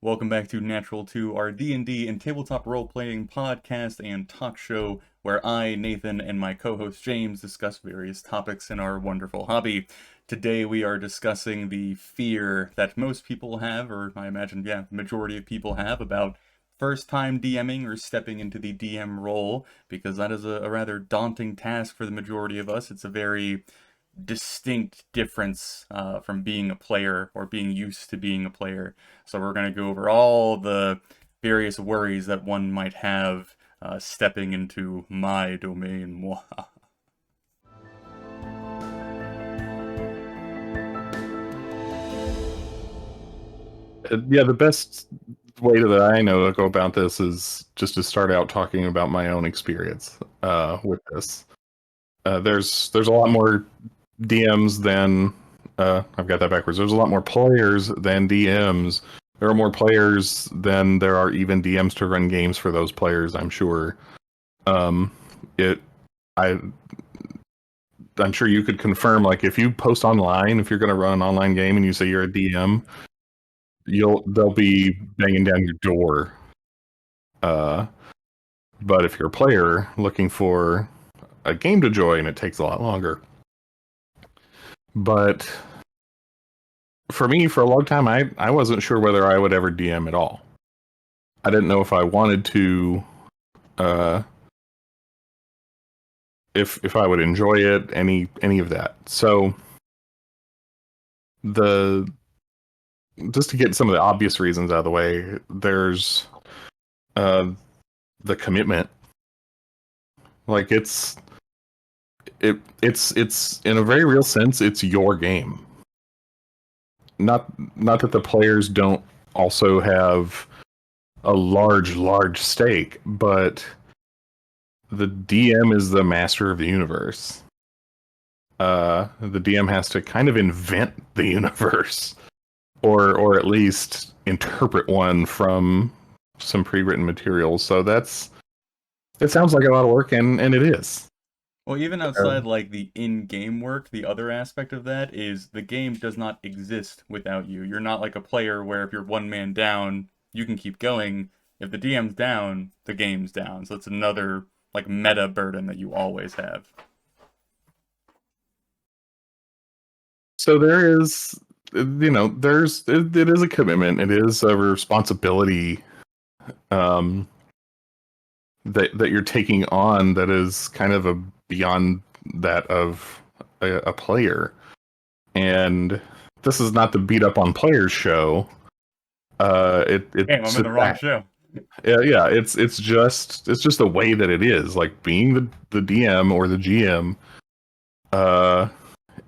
Welcome back to Natural 2, our D&D and tabletop role-playing podcast and talk show where I, Nathan, and my co-host James discuss various topics in our wonderful hobby. Today we are discussing the fear that most people have, or I imagine, the majority of people have, about first-time DMing or stepping into the DM role, because that is a rather daunting task for the majority of us. It's a very distinct difference from being a player or being used to being a player. So we're going to go over all the various worries that one might have stepping into my domain. Yeah, the best way that I know to go about this is just to start out talking about my own experience with this. There's a lot more DMs than I've got that backwards. There's a lot more players than DMs. There are more players than there are even DMs to run games for those players, I'm sure. It I I'm sure you could confirm, like, if you post online, if you're going to run an online game and you say you're a DM, they'll be banging down your door. Uh, but if you're a player looking for a game to join, it takes a lot longer. But for me, for a long time, I wasn't sure whether I would ever DM at all. I didn't know if I wanted to, uh, if I would enjoy it, any of that. So the just to get some of the obvious reasons out of the way, there's uh, the commitment. Like it's in a very real sense, it's your game. Not that the players don't also have a large stake, but the DM is the master of the universe. The DM has to kind of invent the universe, or at least interpret one from some pre-written materials. So it sounds like a lot of work, and it is. Well, even outside like the in-game work, the other aspect of that is the game does not exist without you. You're not like a player where if you're one man down, you can keep going. If the DM's down, the game's down. So it's another like meta burden that you always have. So there is, it is a commitment. It is a responsibility um, that you're taking on that is kind of a beyond that of a player. And this is not the beat up on players show. Damn, I'm It's in the wrong show. yeah. It's just the way that it is. Like being the DM or the GM uh,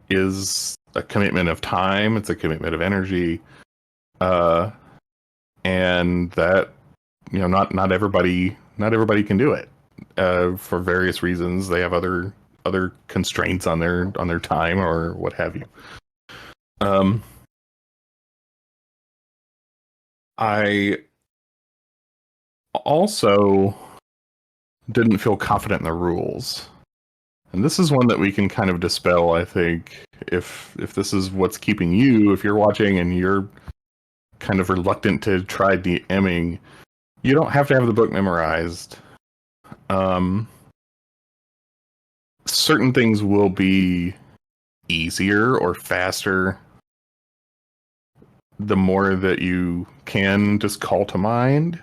is a commitment of time. It's a commitment of energy. Uh, and that not everybody can do it for various reasons. They have other constraints on their time or what have you. I also didn't feel confident in the rules, and this is one that we can kind of dispel. I think if this is what's keeping you, if you're watching and you're kind of reluctant to try DMing, you don't have to have the book memorized. Certain things will be easier or faster the more that you can just call to mind.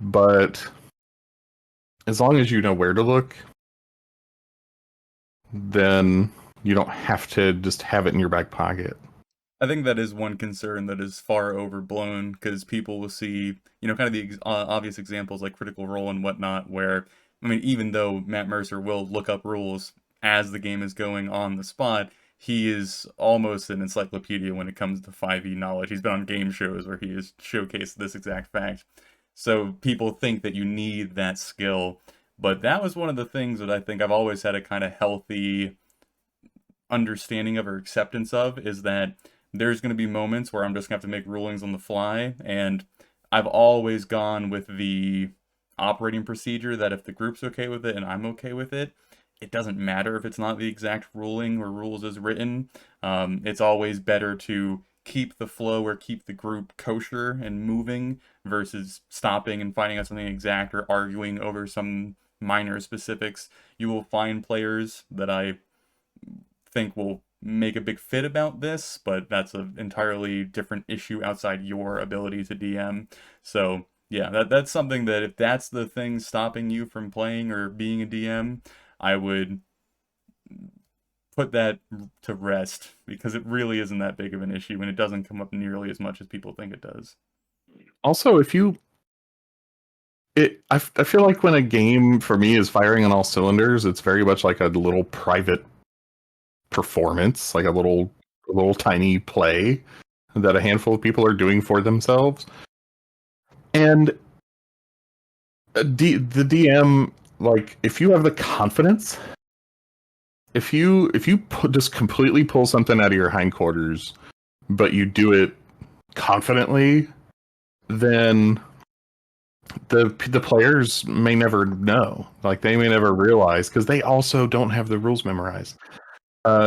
But as long as you know where to look, then you don't have to just have it in your back pocket. I think that is one concern that is far overblown because people will see, kind of the obvious examples like Critical Role and whatnot, where, I mean, even though Matt Mercer will look up rules as the game is going on the spot, he is almost an encyclopedia when it comes to 5e knowledge. He's been on game shows where he has showcased this exact fact. So people think that you need that skill, but that was one of the things that I think I've always had a kind of healthy understanding of or acceptance of is that there's going to be moments where I'm just going to have to make rulings on the fly. And I've always gone with the operating procedure that if the group's okay with it and I'm okay with it, it doesn't matter if it's not the exact ruling or rules as written. It's always better to keep the flow or keep the group kosher and moving versus stopping and finding out something exact or arguing over some minor specifics. You will find players that I think will make a big fit about this, but that's an entirely different issue outside your ability to DM. So yeah, that's something that if that's the thing stopping you from playing or being a DM, I would put that to rest because it really isn't that big of an issue and it doesn't come up nearly as much as people think it does. Also, if you I feel like when a game for me is firing on all cylinders, it's very much like a little private performance, like a little tiny play that a handful of people are doing for themselves. And the DM, like, if you have the confidence, if you just completely pull something out of your hindquarters, but you do it confidently, then the players may never know. Like, they may never realize because they also don't have the rules memorized.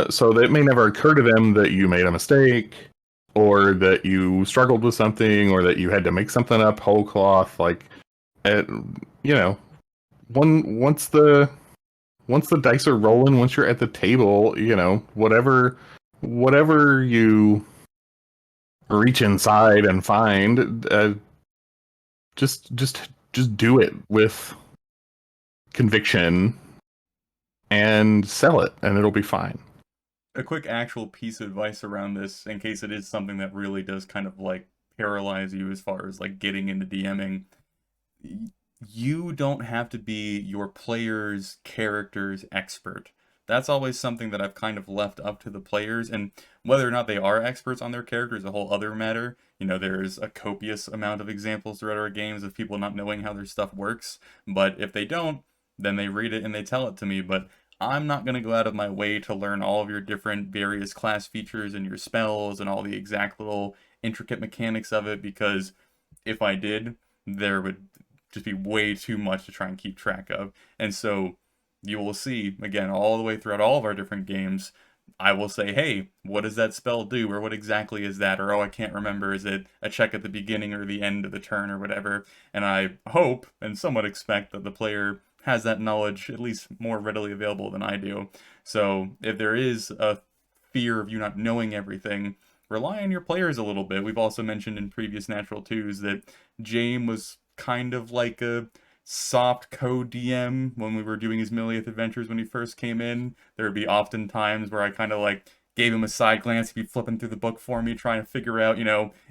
So it may never occur to them that you made a mistake, or that you struggled with something, or that you had to make something up whole cloth. Like, it, you know, once the dice are rolling, once you're at the table, whatever you reach inside and find, just do it with conviction and sell it, and it'll be fine. A quick actual piece of advice around this, in case it is something that really does kind of like paralyze you as far as like getting into DMing, you don't have to be your player's character's expert. That's always something that I've kind of left up to the players, and whether or not they are experts on their character is a whole other matter. You know, there's a copious amount of examples throughout our games of people not knowing how their stuff works, but if they don't, then they read it and they tell it to me, but I'm not going to go out of my way to learn all of your different various class features and your spells and all the exact little intricate mechanics of it, because if I did, there would just be way too much to try and keep track of. And so you will see, again, all the way throughout all of our different games, I will say, hey, what does that spell do? Or what exactly is that? Or, oh, I can't remember. Is it a check at the beginning or the end of the turn or whatever? And I hope and somewhat expect that the player has that knowledge at least more readily available than I do. So if there is a fear of you not knowing everything, rely on your players a little bit. We've also mentioned in previous Natural 2s that James was kind of like a soft co-DM when we were doing his Millionth Adventures when he first came in. There would be often times where I kind of like gave him a side glance. He'd be flipping through the book for me, trying to figure out,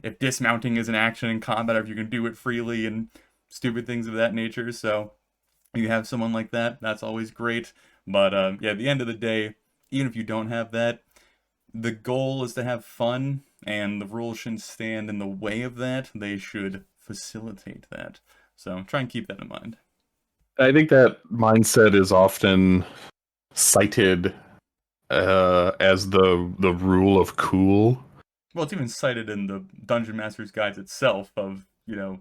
if dismounting is an action in combat, or if you can do it freely and stupid things of that nature. So you have someone like that, that's always great. But yeah, at the end of the day, even if you don't have that, the goal is to have fun, and the rules shouldn't stand in the way of that. They should facilitate that. So try and keep that in mind. I think that mindset is often cited as the rule of cool. Well, it's even cited in the Dungeon Master's Guides itself of, the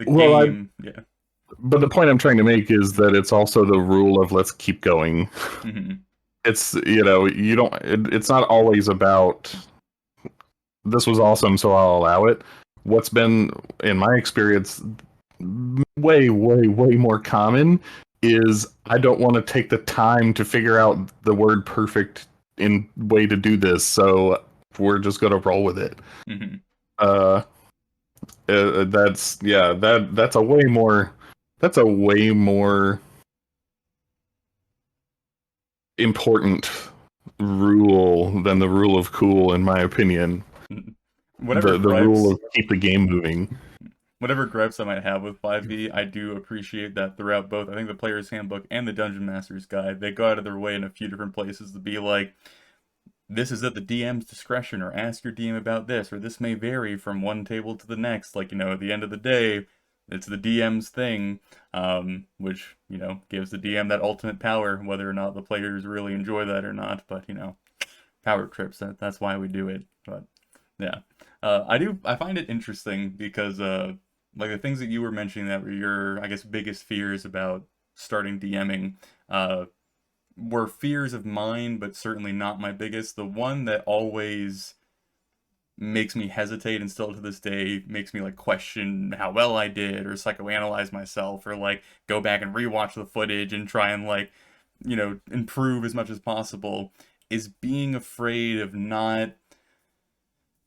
Well, game. Yeah. but the point I'm trying to make is that it's also the rule of let's keep going. Hmm. It's, you don't. It's not always about this was awesome, so I'll allow it. What's been, in my experience, way, way, way more common is I don't want to take the time to figure out the word perfect in way to do this, so we're just gonna roll with it. Hmm. Uh, that's a way more important rule than the rule of cool, in my opinion. Whatever The rule gripes of keep the game moving. whatever gripes I might have with 5e, I do appreciate that throughout both, I think, the Player's Handbook and the Dungeon Master's Guide, they go out of their way in a few different places to be like, this is at the DM's discretion, or ask your DM about this, or this may vary from one table to the next. Like, at the end of the day, it's the DM's thing, which, gives the DM that ultimate power, whether or not the players really enjoy that or not. But, power trips, that's why we do it. But, yeah. I find it interesting because, like, the things that you were mentioning that were your, I guess, biggest fears about starting DMing, were fears of mine, but certainly not my biggest. The one that always makes me hesitate, and still to this day makes me like question how well I did, or psychoanalyze myself, or like go back and rewatch the footage and try and like, improve as much as possible, is being afraid of not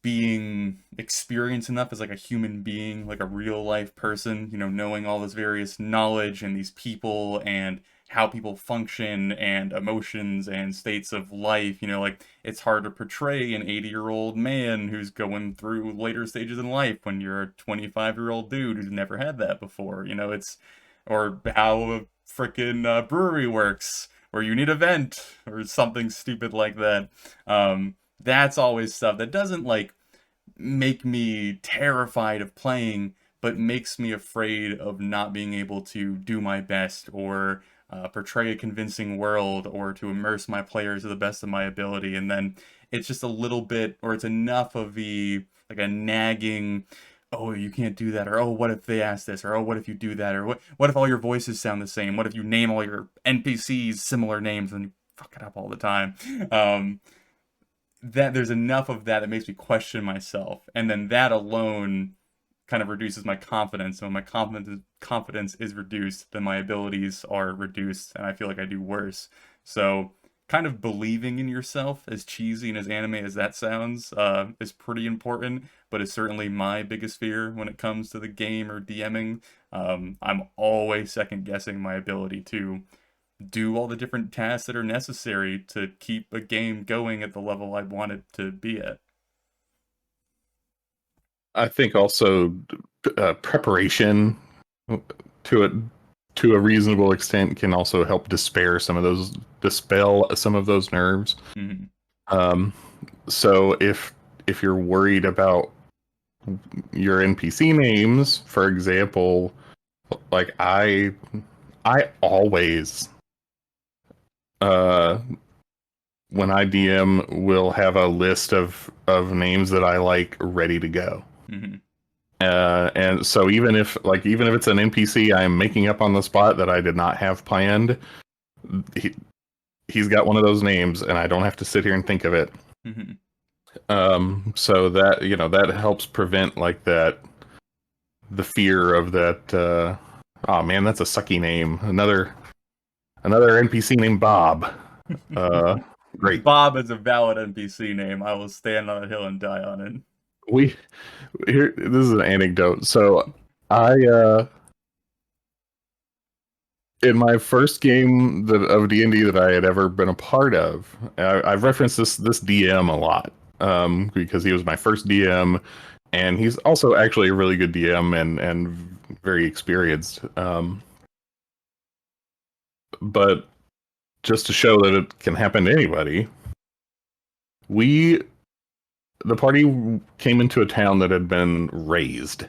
being experienced enough as like a human being, like a real life person, knowing all this various knowledge and these people and how people function and emotions and states of life. Like it's hard to portray an 80-year-old man who's going through later stages in life when you're a 25-year-old dude who's never had that before. It's, or how a freaking brewery works, or you need a vent or something stupid like that. That's always stuff that doesn't like make me terrified of playing, but makes me afraid of not being able to do my best, or portray a convincing world, or to immerse my players to the best of my ability. And then it's just a little bit, or it's enough of the like a nagging, oh, you can't do that, or oh, what if they ask this, or oh, what if you do that, or what if all your voices sound the same, what if you name all your NPCs similar names and you fuck it up all the time. That there's enough of that that makes me question myself, and then that alone kind of reduces my confidence. So when my confidence is reduced, then my abilities are reduced, and I feel like I do worse. So kind of believing in yourself, as cheesy and as anime as that sounds, is pretty important, but it's certainly my biggest fear when it comes to the game or DMing. I'm always second guessing my ability to do all the different tasks that are necessary to keep a game going at the level I want it to be at. I think also preparation to it to a reasonable extent can also help dispel some of those nerves. Mm-hmm. So if you're worried about your NPC names, for example, like I always when I DM will have a list of names that I like ready to go. Mm-hmm. And so even if it's an NPC I'm making up on the spot that I did not have planned, he's got one of those names, and I don't have to sit here and think of it. Mm-hmm. So that that helps prevent like the fear of that. Oh man, that's a sucky name. Another NPC named Bob. Great. Bob is a valid NPC name. I will stand on a hill and die on it. This is an anecdote. So I in my first game of D&D that I had ever been a part of, I've referenced this DM a lot because he was my first DM, and he's also actually a really good DM and very experienced. But just to show that it can happen to anybody, the party came into a town that had been razed.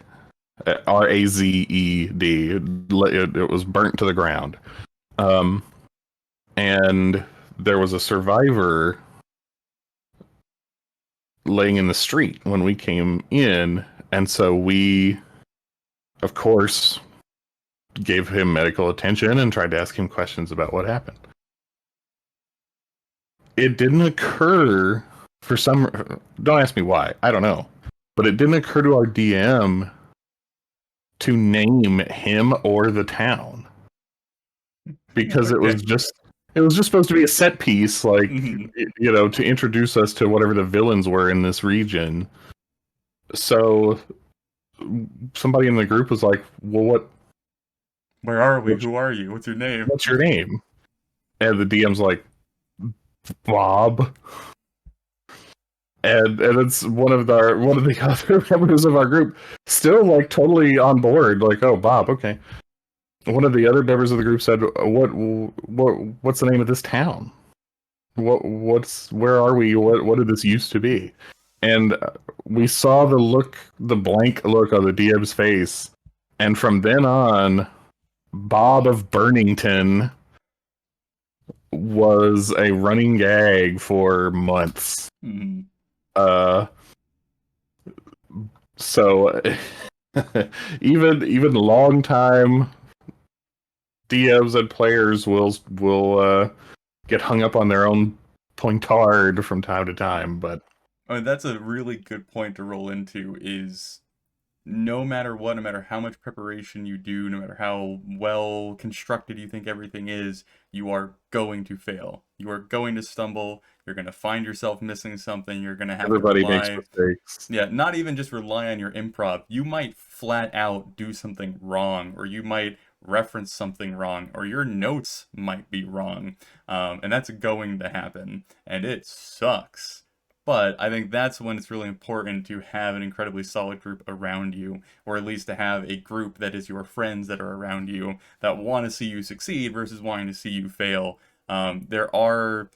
Razed. It was burnt to the ground. And there was a survivor laying in the street when we came in, and so we, of course, gave him medical attention and tried to ask him questions about what happened. It didn't occur don't ask me why, I don't know, but it didn't occur to our DM to name him or the town, because Okay. it was just supposed to be a set piece, like Mm-hmm. to introduce us to whatever the villains were in this region. So somebody in the group was like, well, Where are we? Who are you? What's your name? what's your name? And the DM's like, Bob. And it's one of the other members of our group still like totally on board, like, oh, Bob, okay. One of the other members of the group said, what's the name of this town? Where are we? What did this used to be? And we saw the blank look on the DM's face, and from then on, Bob of Burnington was a running gag for months. Mm-hmm. So even long time DMs and players will get hung up on their own pointard from time to time, but I mean, that's a really good point to roll into is no matter what, no matter how much preparation you do, no matter how well constructed you think everything is, you are going to fail. You are going to stumble. You're going to find yourself missing something. You're going to have to Everybody makes rely, mistakes. yeah, not even just rely on your improv. You might flat out do something wrong, or you might reference something wrong, or your notes might be wrong. And that's going to happen. And it sucks. But I think that's when it's really important to have an incredibly solid group around you, or at least to have a group that is your friends that are around you that want to see you succeed versus wanting to see you fail. There are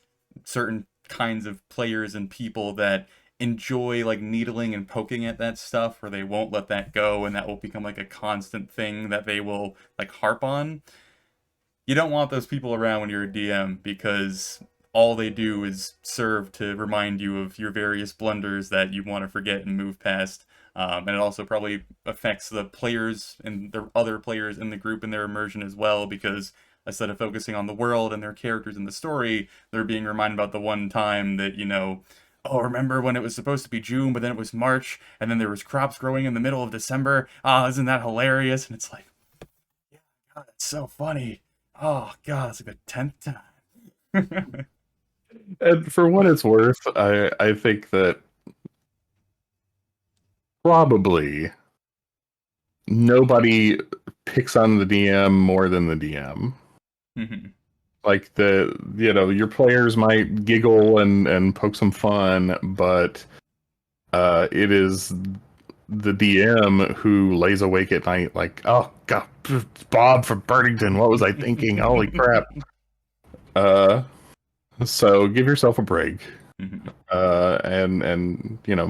certain kinds of players and people that enjoy like needling and poking at that stuff where they won't let that go and that will become like a constant thing that they will like harp on. You don't want those people around when you're a DM because all they do is serve to remind you of your various blunders that you want to forget and move past. And it also probably affects the players and the other players in the group and their immersion as well because instead of focusing on the world and their characters and the story, they're being reminded about the one time that, oh, remember when it was supposed to be June, but then it was March, and then there was crops growing in the middle of December. Ah, isn't that hilarious? And it's like, yeah, God, that's so funny. Oh God, it's like the 10th time. And for what it's worth, I think that probably nobody picks on the DM more than the DM. Mhm, Like your players might giggle and poke some fun, but it is the DM who lays awake at night, like, oh God, Bob from Burlington, what was I thinking? Holy crap! Uh, so give yourself a break. mhm, And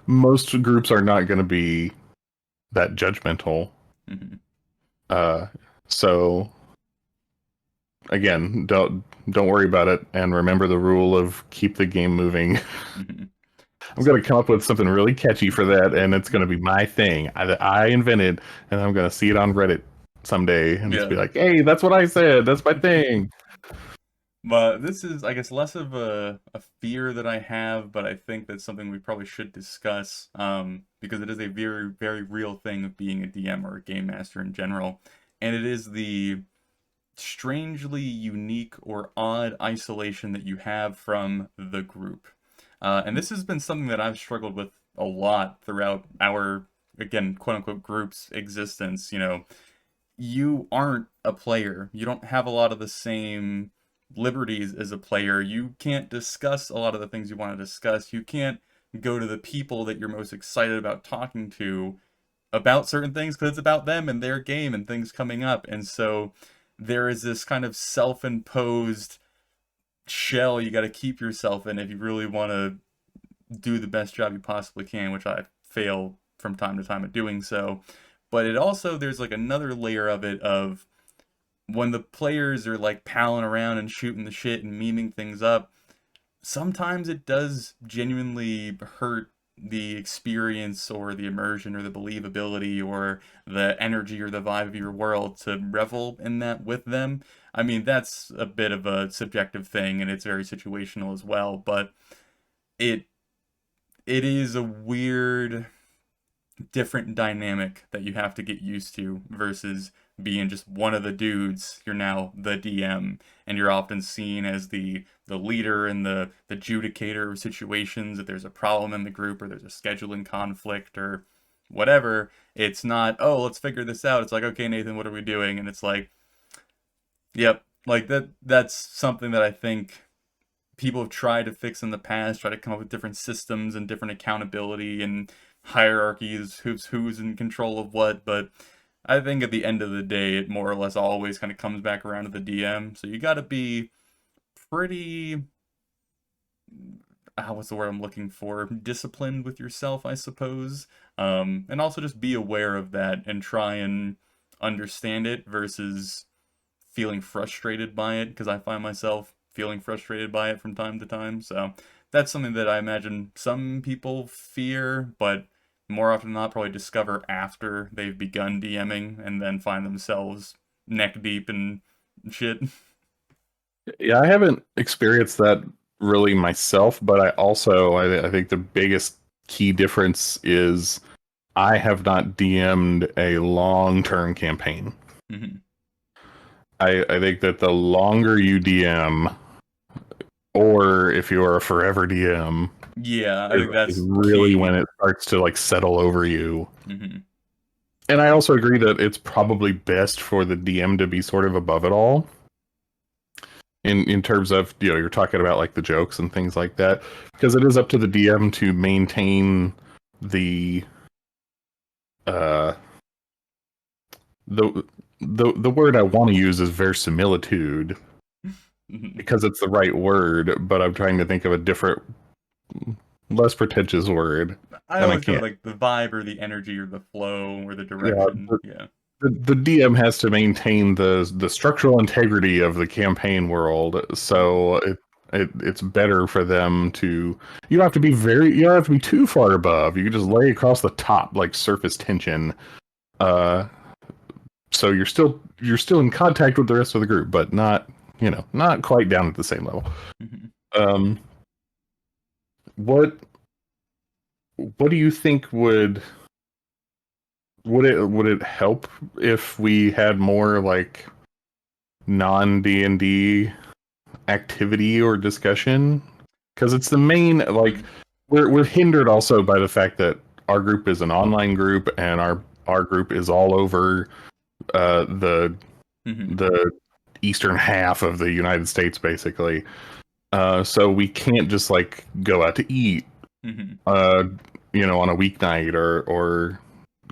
most groups are not going to be that judgmental. mhm, Uh, so again, don't worry about it, and remember the rule of keep the game moving. mhm. I'm going to come up with something really catchy for that, and it's going to be my thing that I invented, and I'm going to see it on Reddit someday and just Yeah. be like, hey, that's what I said. That's my thing. But this is, I guess, less of a fear that I have, but I think that's something we probably should discuss, because it is a very, very real thing of being a DM or a game master in general. And it is the strangely unique or odd isolation that you have from the group. And this has been something that I've struggled with a lot throughout our, again, quote unquote, group's existence. You aren't a player. You don't have a lot of the same liberties as a player. You can't discuss a lot of the things you want to discuss. You can't go to the people that you're most excited about talking to about certain things because it's about them and their game and things coming up. And so there is this kind of self-imposed shell you got to keep yourself in if you really want to do the best job you possibly can, which I fail from time to time at doing so. But it also, there's like another layer of it of when the players are like palling around and shooting the shit and memeing things up, sometimes it does genuinely hurt the experience or the immersion or the believability or the energy or the vibe of your world to revel in that with them. I mean, that's a bit of a subjective thing and it's very situational as well, but it it is a weird different dynamic that you have to get used to versus being just one of the dudes. You're now the DM, and you're often seen as the leader and the adjudicator of situations. If there's a problem in the group or there's a scheduling conflict or whatever, it's not, oh, let's figure this out. It's like, okay, Nathan, what are we doing? And it's like, yep, like that's something that I think people have tried to fix in the past, try to come up with different systems and different accountability and hierarchies, who's in control of what, but I think at the end of the day, it more or less always kind of comes back around to the DM. So you got to be pretty, what's the word I'm looking for? Disciplined with yourself, I suppose. And also just be aware of that and try and understand it versus feeling frustrated by it because I find myself feeling frustrated by it from time to time. So that's something that I imagine some people fear, but more often than not probably discover after they've begun DMing and then find themselves neck deep in shit. Yeah, I haven't experienced that really myself, but I think the biggest key difference is I have not DM'd a long-term campaign. Hmm. I think that the longer you DM, or if you're a forever DM, Yeah, I think is that's really when key. it starts to like settle over you. Hmm. And I also agree that it's probably best for the DM to be sort of above it all. In terms of, you're talking about like the jokes and things like that, because it is up to the DM to maintain the uh the the word I want to use is verisimilitude, Hmm. because it's the right word, but I'm trying to think of a different, less pretentious word, I and I always go can't. like the vibe or the energy or the flow or the Yeah, direction. Yeah. the DM has to maintain the structural integrity of the campaign world, Hmm. so it's better for them to. You don't have to be too far above. You can just lay across the top like surface tension. Uh, so you're still in contact with the rest of the group, but not quite down at the same level. Hmm. Um, what what do you think would it help if we had more like non D&D activity or discussion? Because it's the main, like, we're hindered also by the fact that our group is an online group, and our group is all over the Hmm. the eastern half of the United States, basically. So we can't just like go out to eat, Hmm. uh, on a weeknight, or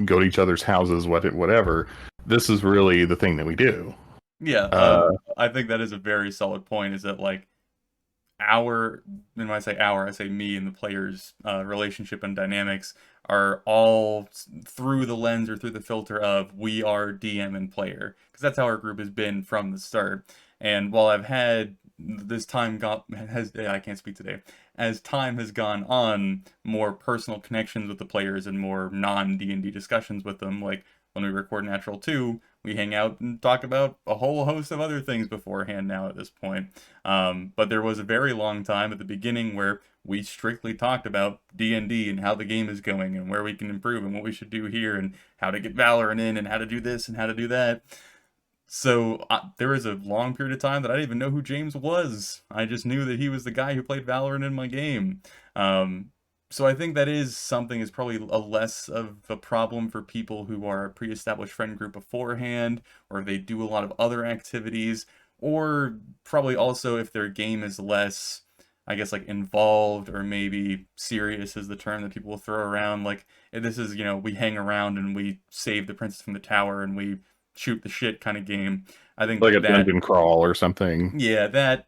go to each other's houses, whatever. This is really the thing that we do. Yeah, Uh, I think that is a very solid point. Is that like our, and when I say our, I say me and the players' relationship and dynamics are all through the lens or through the filter of we are DM and player, because that's how our group has been from the start. And while I've had this time got has I can't speak today, as time has gone on, more personal connections with the players and more non D&D discussions with them, like when we record Natural 2, we hang out and talk about a whole host of other things beforehand now at this point. But there was a very long time at the beginning where we strictly talked about D&D and how the game is going and where we can improve and what we should do here and how to get Valorant in and how to do this and how to do that. So there was a long period of time that I didn't even know who James was. I just knew that he was the guy who played Valorant in my game. Um, so I think that is something is probably a less of a problem for people who are a pre-established friend group beforehand, or they do a lot of other activities, or probably also if their game is less, I guess, like involved or maybe serious is the term that people will throw around. Like if this is, we hang around and we save the princess from the tower and we shoot the shit kind of game. I think like a that, dungeon crawl or something. yeah, that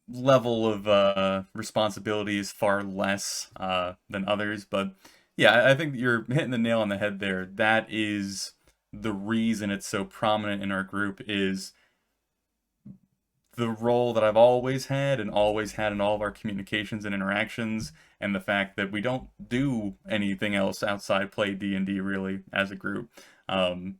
level of responsibility is far less than others. But yeah, I think that you're hitting the nail on the head there. That is the reason it's so prominent in our group is the role that I've always had in all of our communications and interactions, and the fact that we don't do anything else outside play D&D really as a group. Um,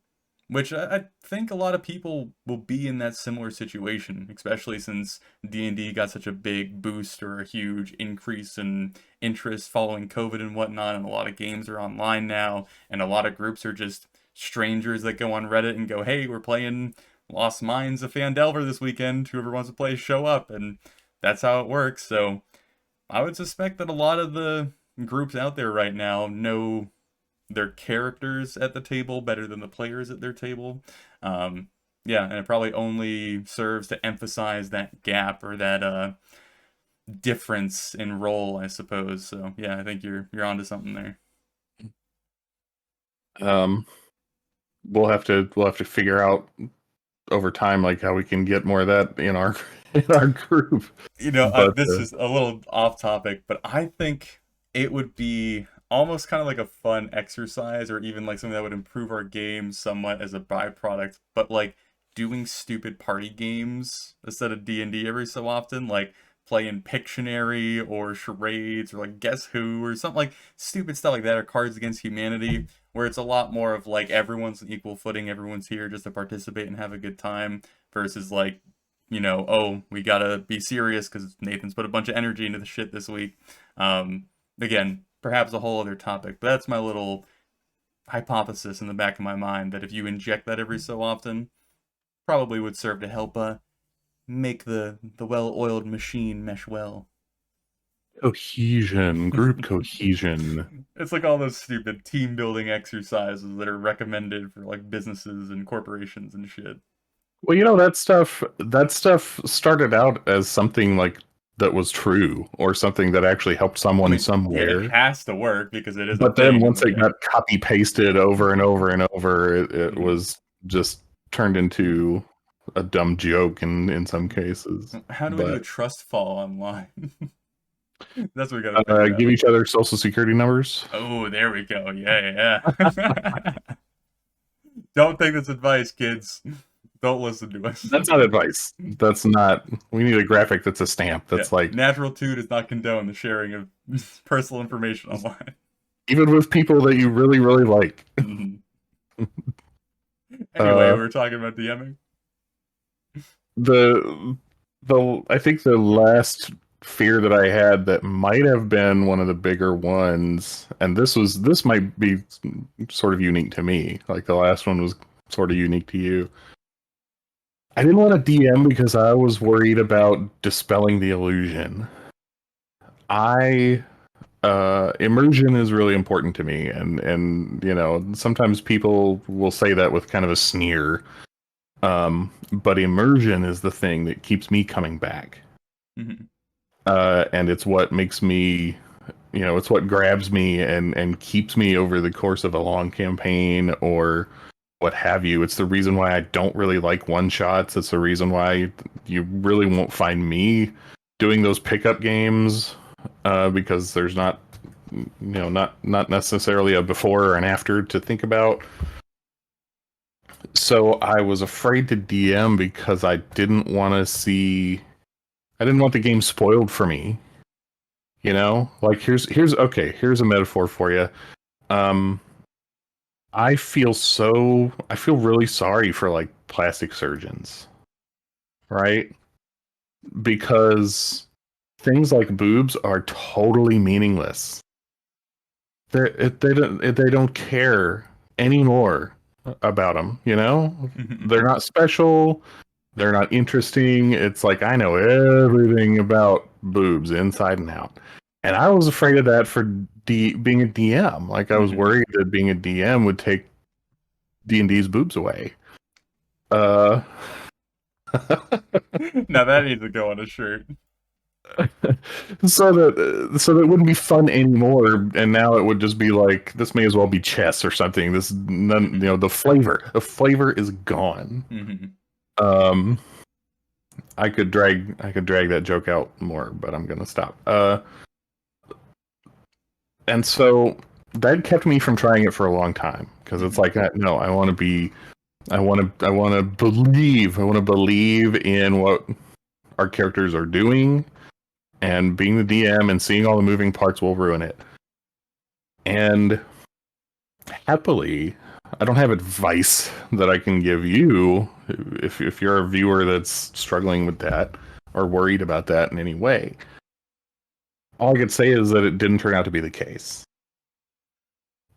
which I think a lot of people will be in that similar situation, especially since D&D got such a big boost or a huge increase in interest following COVID and whatnot, and a lot of games are online now, and a lot of groups are just strangers that go on Reddit and go, hey, we're playing Lost Mines of Fandelver this weekend. Whoever wants to play, show up, and that's how it works. So I would suspect that a lot of the groups out there right now know their characters at the table better than the players at their table. Um, yeah, and it probably only serves to emphasize that gap or that difference in role, I suppose. So yeah, I think you're onto something there. Um, we'll have to figure out over time like how we can get more of that in our in our group. But This is a little off topic, but I think it would be almost kind of like a fun exercise or even like something that would improve our game somewhat as a byproduct, but like doing stupid party games instead of D&D every so often, like playing Pictionary or charades or like Guess Who or something like stupid stuff like that or Cards Against Humanity, where it's a lot more of like everyone's an equal footing, everyone's here just to participate and have a good time versus like oh, we gotta be serious because Nathan's put a bunch of energy into the shit this week. Again, perhaps a whole other topic, but that's my little hypothesis in the back of my mind that if you inject that every so often, probably would serve to help make the well-oiled machine mesh well. Cohesion, group cohesion. It's like all those stupid team building exercises that are recommended for like businesses and corporations and shit. Well, that stuff started out as something like that was true or something that actually helped I someone mean, yeah, it somewhere. has to work because it is a But then thing, once but it yeah. got copy pasted over and over and over, it Mhm. was just turned into a dumb joke in some cases. How do we do a But trust fall online? That's what we gotta figure give out. each other social security numbers. Oh, there we go. Yeah, yeah. Don't take this advice, kids. Don't listen to us. That's not advice. That's not. We need a graphic that's a stamp. Yeah, That's like Natural 2 does not condone the sharing of personal information online. even with people that you really really like. Mhm. Anyway, Uh, we were talking about DMing. the I think the last fear that I had that might have been one of the bigger ones, and this might be sort of unique to me. Like the last one was sort of unique to you. I didn't want to DM because I was worried about dispelling the illusion. I Immersion is really important to me, and sometimes people will say that with kind of a sneer. But immersion is the thing that keeps me coming back. Mhm. And it's what makes me, it's what grabs me and keeps me over the course of a long campaign or what have you. It's the reason why I don't really like one shots. It's the reason why you really won't find me doing those pickup games because there's not necessarily a before or an after to think about. So I was afraid to DM because I didn't want to see. I didn't want the game spoiled for me. Like here's a metaphor for you. Um, I feel really sorry for like plastic surgeons, right? Because things like boobs are totally meaningless. They don't care anymore about them. Mhm. They're not special. They're not interesting. It's like I know everything about boobs inside and out. And I was afraid of that for being a DM. Like I was Mhm. worried that being a DM would take D&D's boobs away. Uh Now that needs to go on a shirt. so that it wouldn't be fun anymore, and now it would just be like this may as well be chess or something. This none, Mhm. the flavor is gone. Mhm. Um I could drag that joke out more, but I'm gonna stop. And so that kept me from trying it for a long time because it's Mhm. like no, I want to believe in what our characters are doing, and being the DM and seeing all the moving parts will ruin it. And happily, I don't have advice that I can give you if you're a viewer that's struggling with that or worried about that in any way. All I could say is that it didn't turn out to be the case.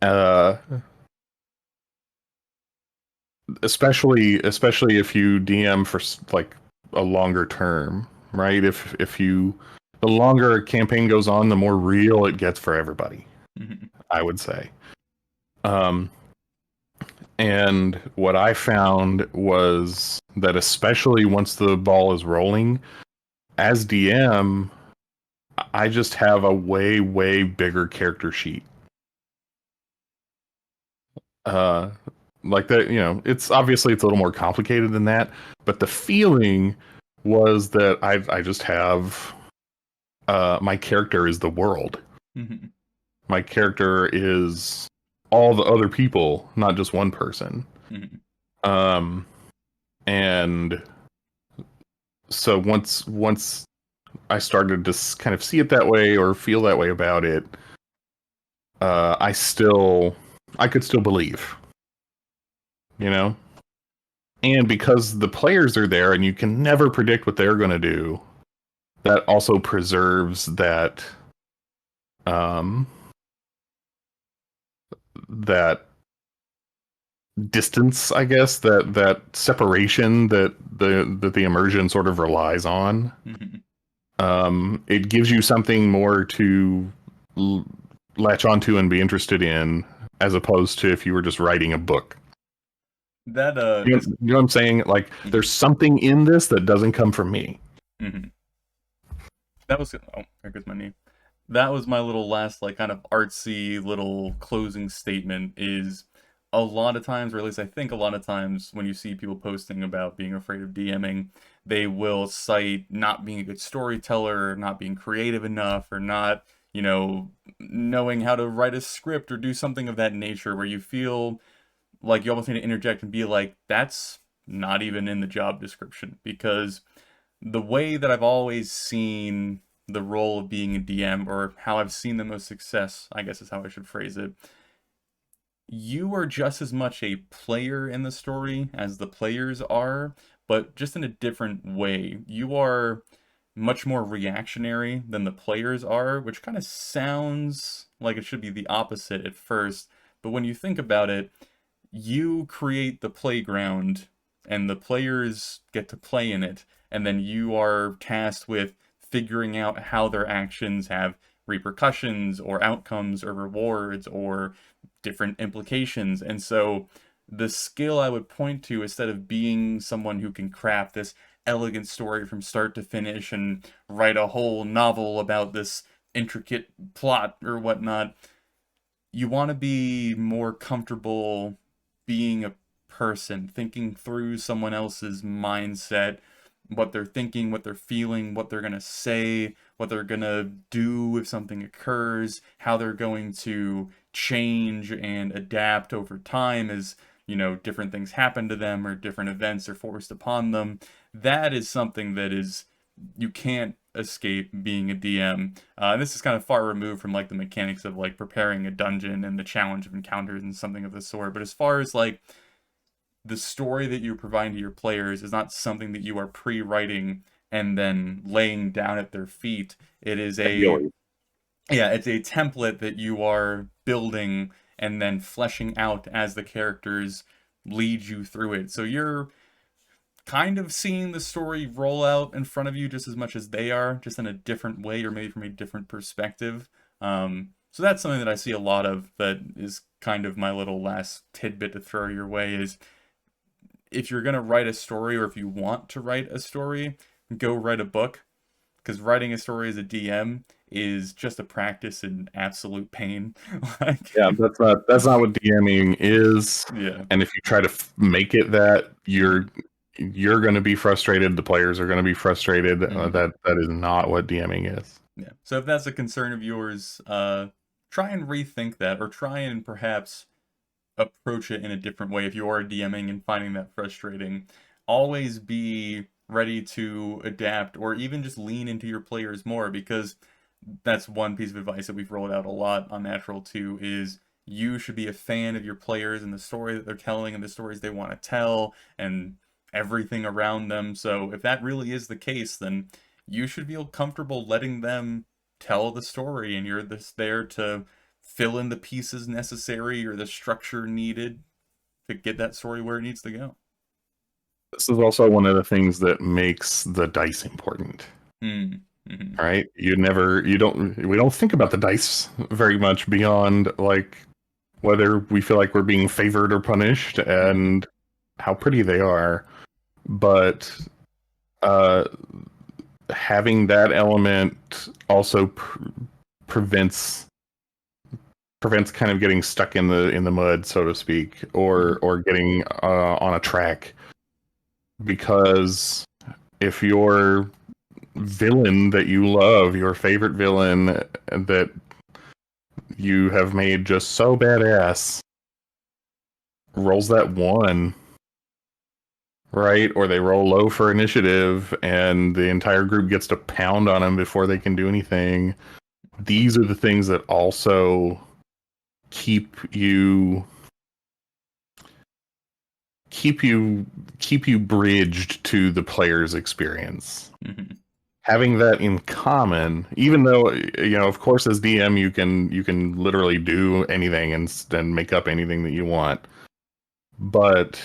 Uh, especially if you DM for like a longer term, right? If the longer a campaign goes on, the more real it gets for everybody, Mhm. I would say. Um, and what I found was that especially once the ball is rolling, as DM, I just have a way way bigger character sheet. Uh, like that, it's obviously it's a little more complicated than that, but the feeling was that I just have my character is the world. Mhm. My character is all the other people, not just one person. Mhm. Um, and so once I started to kind of see it that way or feel that way about it, I could still believe, you know. And because the players are there and you can never predict what they're going to do, that also preserves um, that distance, I guess, that separation that the immersion sort of relies on. Mhm. It gives you something more to latch onto and be interested in, as opposed to if you were just writing a book. That You is know what I'm saying? Like, mhm, there's something in this that doesn't come from me. mhm. That was there goes my knee. That was my little last like kind of artsy little closing statement is a lot of times, or at least I think a lot of times when you see people posting about being afraid of DMing, they will cite not being a good storyteller, or not being creative enough, or not, knowing how to write a script or do something of that nature where you feel like you almost need to interject and be like, that's not even in the job description because the way that I've always seen the role of being a DM, or how I've seen the most success, I guess is how I should phrase it, you are just as much a player in the story as the players are, but just in a different way. You are much more reactionary than the players are, which kind of sounds like it should be the opposite at first, but when you think about it, you create the playground and the players get to play in it, and then you are tasked with figuring out how their actions have repercussions or outcomes or rewards or different implications. And so the skill I would point to, instead of being someone who can craft this elegant story from start to finish and write a whole novel about this intricate plot or whatnot, you want to be more comfortable being a person, thinking through someone else's mindset, what they're thinking, what they're feeling, what they're going to say, what they're going to do if something occurs, how they're going to change and adapt over time as, different things happen to them or different events are forced upon them. That is something that is you can't escape being a DM. And this is kind of far removed from like the mechanics of like preparing a dungeon and the challenge of encounters and something of the sort. But as far as like the story that you provide to your players is not something that you are pre-writing and then laying down at their feet. It is a Ideally. yeah, it's a template that you are building and then fleshing out as the characters lead you through it. So you're kind of seeing the story roll out in front of you just as much as they are, just in a different way or maybe from a different perspective. So that's something that I see a lot of that is kind of my little last tidbit to throw your way is if you're going to write a story or if you want to write a story, go write a book because writing a story as a DM is just a practice in absolute pain. like, Yeah, that's not what DMing is. yeah. And if you try to make it that, you're going to be frustrated. The players are going to be frustrated. Mhm. That is not what DMing is. Yeah. So if that's a concern of yours, try and rethink that, or try and perhaps approach it in a different way. If you are DMing and finding that frustrating, always be ready to adapt, or even just lean into your players more, because that's one piece of advice that we've rolled out a lot on Natural too. Is you should be a fan of your players and the story that they're telling and the stories they want to tell and everything around them. So if that really is the case, then you should feel comfortable letting them tell the story and you're this there to fill in the pieces necessary or the structure needed to get that story where it needs to go. This is also one of the things that makes the dice important. Mm. Hmm. Right? We don't think about the dice very much beyond like whether we feel like we're being favored or punished Hmm. and how pretty they are. But uh, having that element also prevents kind of getting stuck in the mud, so to speak, Hmm. or getting on a track. Because if your villain that you love, your favorite villain that you have made just so badass, rolls that one, right? Or they roll low for initiative and the entire group gets to pound on them before they can do anything. These are the things that also keep you keep you bridged to the player's experience. Mm-hmm. Having that in common, even though, of course, as DM you can literally do anything and make up anything that you want, but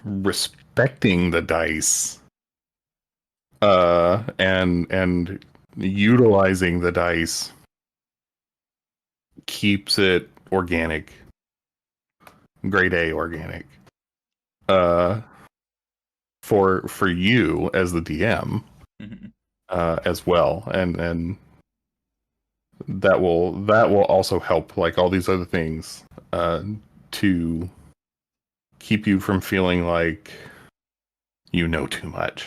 respecting the dice, and utilizing the dice keeps it organic, grade A organic, uh, for you as the DM, Mm-hmm. as well, and that will also help, like all these other things, to keep you from feeling like you know too much,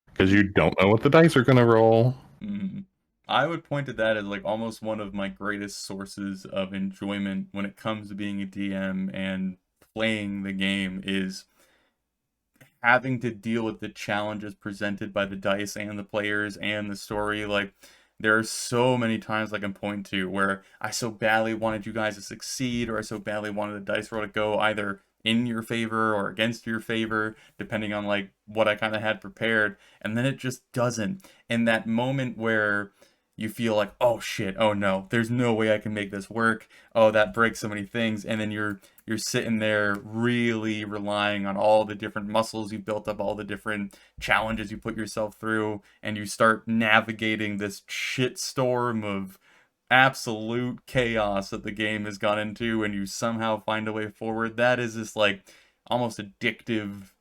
because you don't know what the dice are going to roll. Mm-hmm. I would point to that as like almost one of my greatest sources of enjoyment when it comes to being a DM and playing the game is having to deal with the challenges presented by the dice and the players and the story. Like, there are so many times I can point to where I so badly wanted you guys to succeed, or I so badly wanted the dice roll to go either in your favor or against your favor, depending on like what I kind of had prepared, and then it just doesn't. And that moment where you feel like, oh shit, oh no, there's no way I can make this work. Oh, that breaks so many things, and then you're sitting there really relying on all the different muscles you built up, all the different challenges you put yourself through, and you start navigating this shit storm of absolute chaos that the game has gone into, and you somehow find a way forward. That is this like almost addictive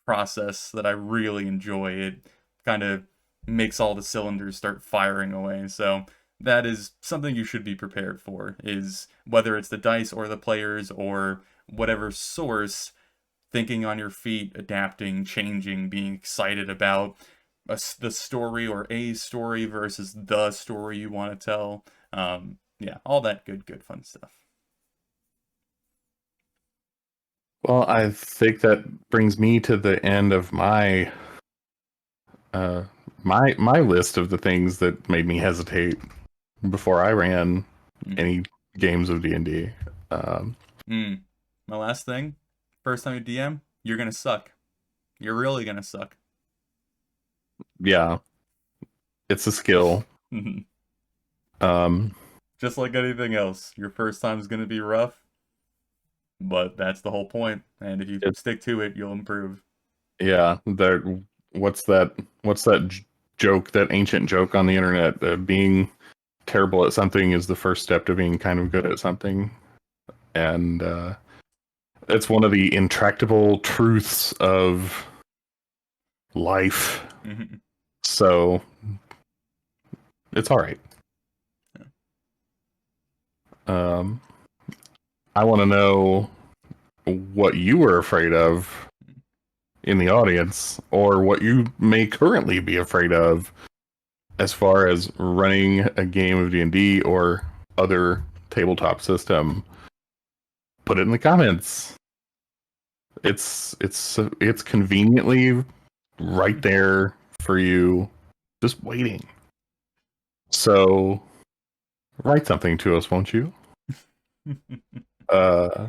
process that I really enjoy. It kind of makes all the cylinders start firing away. So that is something you should be prepared for, is whether it's the dice or the players or whatever source, thinking on your feet, adapting, changing, being excited about the story or a story versus the story you want to tell. Yeah, all that good fun stuff. Well, I think that brings me to the end of uh, my list of the things that made me hesitate before I ran Mm-hmm. any games of D&D. Um, My last thing, first time you DM, you're gonna suck. You're really gonna suck. yeah, it's a skill. Um, Just like anything else, your first time is gonna be rough, but that's the whole point. And if you it, stick to it, you'll improve. yeah, there. What's that joke? That ancient joke on the internet? Being terrible at something is the first step to being kind of good at something, and it's one of the intractable truths of life. Mhm. So it's all right. Um, I want to know what you were afraid of in the audience, or what you may currently be afraid of as far as running a game of D&D or other tabletop system. Put it in the comments. It's conveniently right there for you, just waiting. So write something to us, won't you? Uh,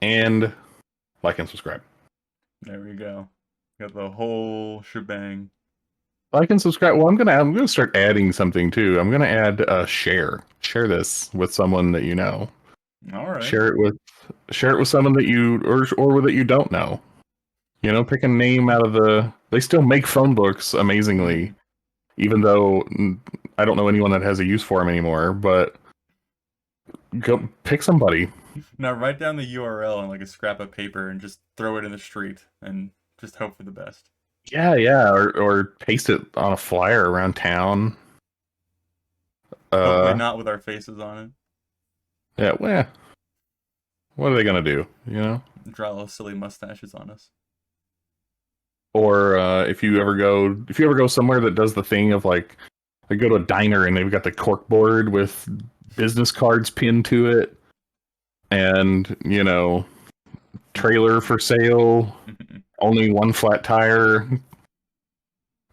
and like and subscribe. There we go. Got the whole shebang. Like and subscribe. Well, I'm gonna start adding something too. I'm gonna add share this with someone that you know. All right. Share it with someone that you or that you don't know. Pick a name out of the. They still make phone books amazingly, Mhm. even though I don't know anyone that has a use for them anymore. But go pick somebody. Now write down the URL on like a scrap of paper and just throw it in the street and just hope for the best. Yeah, or paste it on a flyer around town. Hopefully Uh, not with our faces on yeah. Well, what are they gonna do? it. Draw little silly mustaches on us. Or if you ever go somewhere that does the thing of like, I go to a diner and they've got the cork board with business cards pinned to it, and trailer for sale, only one flat tire,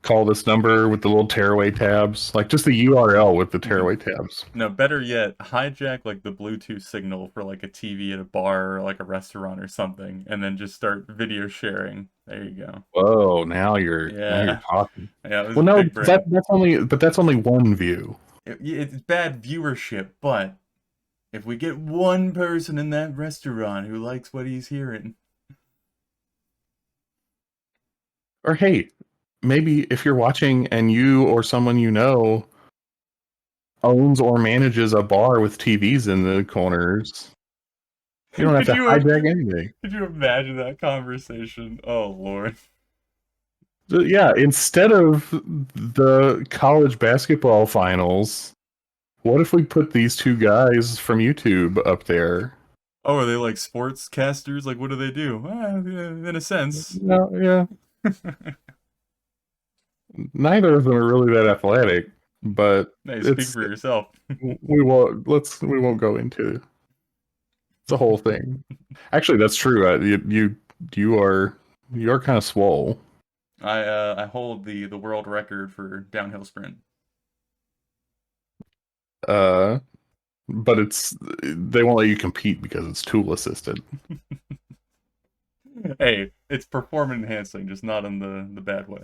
call this number with the little tearaway tabs, like just the URL with the tearaway tabs. No, better yet, hijack like the Bluetooth signal for like a TV at a bar or like a restaurant or something, and then just start video sharing. There you go. Whoa, now you're Yeah, talking. yeah, it was Well, no, big brain. that's only one view. It's bad viewership, but if we get one person in that restaurant who likes what he's hearing, Or hey, maybe if you're watching and you or someone you know owns or manages a bar with TVs in the corners, you don't have could to you hijack anything. could you imagine that conversation? Oh Lord. Yeah, instead of the college basketball finals, what if we put these two guys from YouTube up there? Oh, are they like sportscasters? Like, what do they do? In a sense. No, yeah, neither of them are really that athletic, but Hey, speak it's for yourself. we won't go into the whole thing. Actually, that's true. You are kind of swole. I hold the world record for downhill sprint. Uh, but they won't let you compete because it's tool assisted. Hey, it's performance enhancing, just not in the bad way.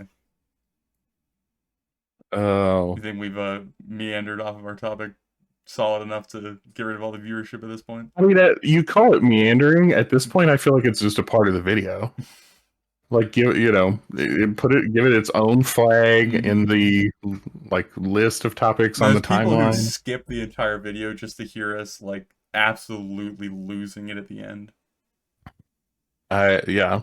Oh, You think we've meandered off of our topic solid enough to get rid of all the viewership at this point? I mean, you call it meandering. At this point, I feel like it's just a part of the video. Like give it its own flag in Mm-hmm. the like list of topics on There's the people who timeline. skip the entire video just to hear us like absolutely losing it at the end. Yeah,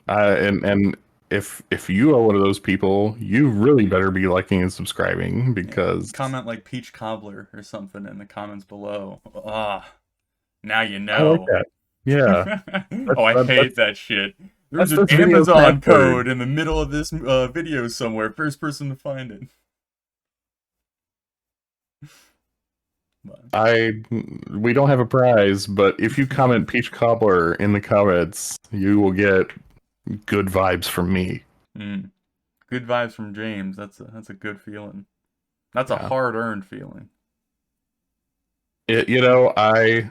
and if you are one of those people, you really better be liking and subscribing Yeah. because Comment like peach cobbler or something in the comments below. Ah, now you I like know. that. Yeah, Oh, I hate that's that shit. There's that's an this video Amazon password. code in the middle of this video somewhere. First person to find it. But, We don't have a prize, but if you comment Peach Cobbler in the comments, you will get good vibes from me. mm, good vibes from James. That's a good feeling. That's a Yeah. hard-earned feeling. I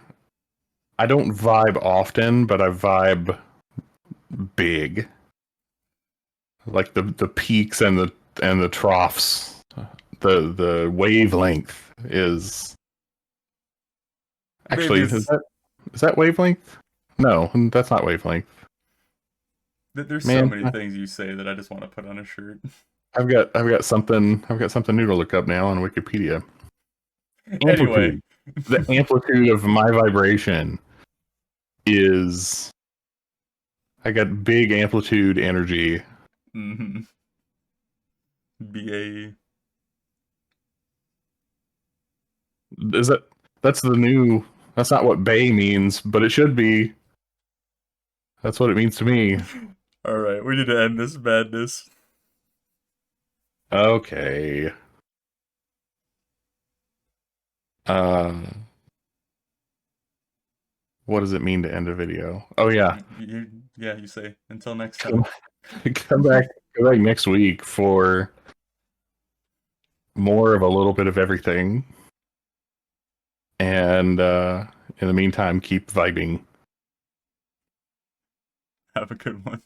don't vibe often, but I vibe big. Like the peaks and the troughs. The wavelength is Maybe actually it's is that wavelength? No, that's not wavelength. there's so Man, many things you say that I just want to put on a shirt. I've got something new to look up now on Wikipedia. Anyway, Amplitude. The amplitude of my vibration is I got big amplitude energy. mm-hmm. BA. Is that that's the new that's not what bay means, but it should be. That's what it means to me. All right, we need to end this madness. Okay. Uh what does it mean to end a video? Oh yeah. Yeah, you say. Until next Come, time. come back next week for more of a little bit of everything. And in the meantime, keep vibing. Have a good one.